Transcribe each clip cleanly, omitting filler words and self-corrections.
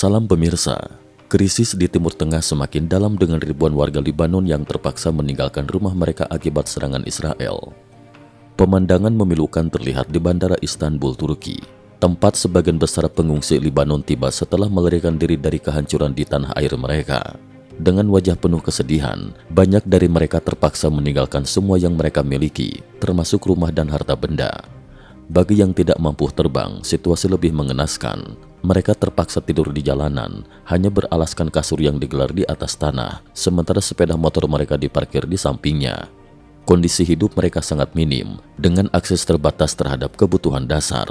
Salam pemirsa, krisis di Timur Tengah semakin dalam dengan ribuan warga Lebanon yang terpaksa meninggalkan rumah mereka akibat serangan Israel. Pemandangan memilukan terlihat di Bandara Istanbul, Turki, tempat sebagian besar pengungsi Lebanon tiba setelah melarikan diri dari kehancuran di tanah air mereka. Dengan wajah penuh kesedihan, banyak dari mereka terpaksa meninggalkan semua yang mereka miliki, termasuk rumah dan harta benda. Bagi yang tidak mampu terbang, situasi lebih mengenaskan. Mereka terpaksa tidur di jalanan, hanya beralaskan kasur yang digelar di atas tanah, sementara sepeda motor mereka diparkir di sampingnya. Kondisi hidup mereka sangat minim, dengan akses terbatas terhadap kebutuhan dasar.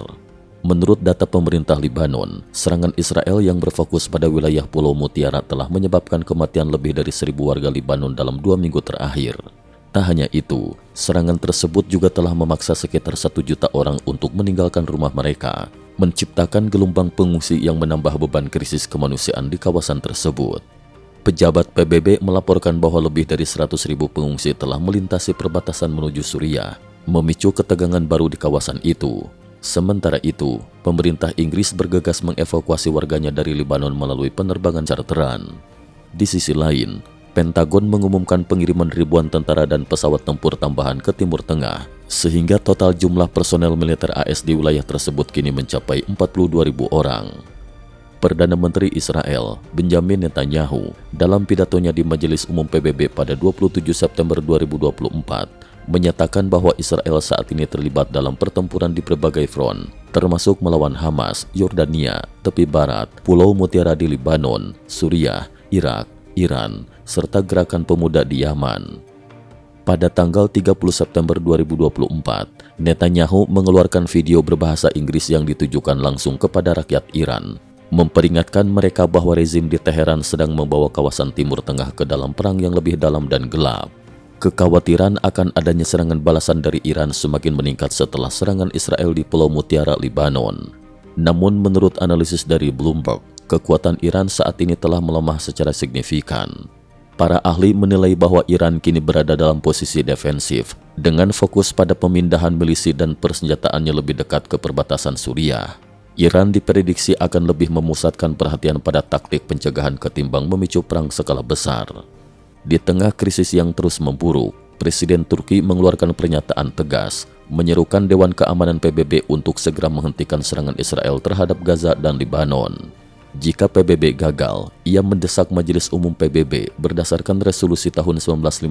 Menurut data pemerintah Lebanon, serangan Israel yang berfokus pada wilayah Pulau Mutiara telah menyebabkan kematian lebih dari 1.000 warga Lebanon dalam 2 minggu terakhir. Tak hanya itu, serangan tersebut juga telah memaksa sekitar 1 juta orang untuk meninggalkan rumah mereka, menciptakan gelombang pengungsi yang menambah beban krisis kemanusiaan di kawasan tersebut. Pejabat PBB melaporkan bahwa lebih dari 100.000 pengungsi telah melintasi perbatasan menuju Suriah, memicu ketegangan baru di kawasan itu. Sementara itu, pemerintah Inggris bergegas mengevakuasi warganya dari Lebanon melalui penerbangan charteran. Di sisi lain, Pentagon mengumumkan pengiriman ribuan tentara dan pesawat tempur tambahan ke Timur Tengah, sehingga total jumlah personel militer AS di wilayah tersebut kini mencapai 42.000 orang. Perdana Menteri Israel, Benjamin Netanyahu, dalam pidatonya di Majelis Umum PBB pada 27 September 2024, menyatakan bahwa Israel saat ini terlibat dalam pertempuran di berbagai front, termasuk melawan Hamas, Yordania, tepi barat, Pulau Mutiara di Lebanon, Suriah, Irak, Iran, serta gerakan pemuda di Yaman. Pada tanggal 30 September 2024, Netanyahu mengeluarkan video berbahasa Inggris yang ditujukan langsung kepada rakyat Iran, memperingatkan mereka bahwa rezim di Teheran sedang membawa kawasan Timur Tengah ke dalam perang yang lebih dalam dan gelap. Kekhawatiran akan adanya serangan balasan dari Iran semakin meningkat setelah serangan Israel di Pulau Mutiara, Lebanon. Namun menurut analisis dari Bloomberg, kekuatan Iran saat ini telah melemah secara signifikan. Para ahli menilai bahwa Iran kini berada dalam posisi defensif, dengan fokus pada pemindahan milisi dan persenjataannya lebih dekat ke perbatasan Suriah. Iran diprediksi akan lebih memusatkan perhatian pada taktik pencegahan ketimbang memicu perang skala besar. Di tengah krisis yang terus memburuk, Presiden Turki mengeluarkan pernyataan tegas, menyerukan Dewan Keamanan PBB untuk segera menghentikan serangan Israel terhadap Gaza dan Lebanon. Jika PBB gagal, ia mendesak Majelis Umum PBB berdasarkan resolusi tahun 1950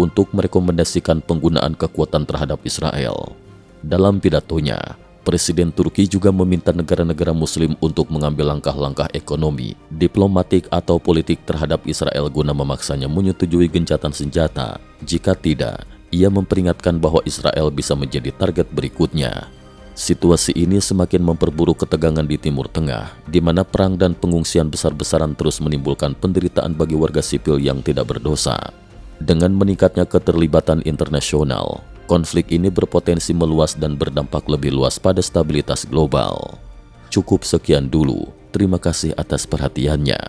untuk merekomendasikan penggunaan kekuatan terhadap Israel. Dalam pidatonya, Presiden Turki juga meminta negara-negara Muslim untuk mengambil langkah-langkah ekonomi, diplomatik atau politik terhadap Israel guna memaksanya menyetujui gencatan senjata. Jika tidak, ia memperingatkan bahwa Israel bisa menjadi target berikutnya. Situasi ini semakin memperburuk ketegangan di Timur Tengah, di mana perang dan pengungsian besar-besaran terus menimbulkan penderitaan bagi warga sipil yang tidak berdosa. Dengan meningkatnya keterlibatan internasional, konflik ini berpotensi meluas dan berdampak lebih luas pada stabilitas global. Cukup sekian dulu, terima kasih atas perhatiannya.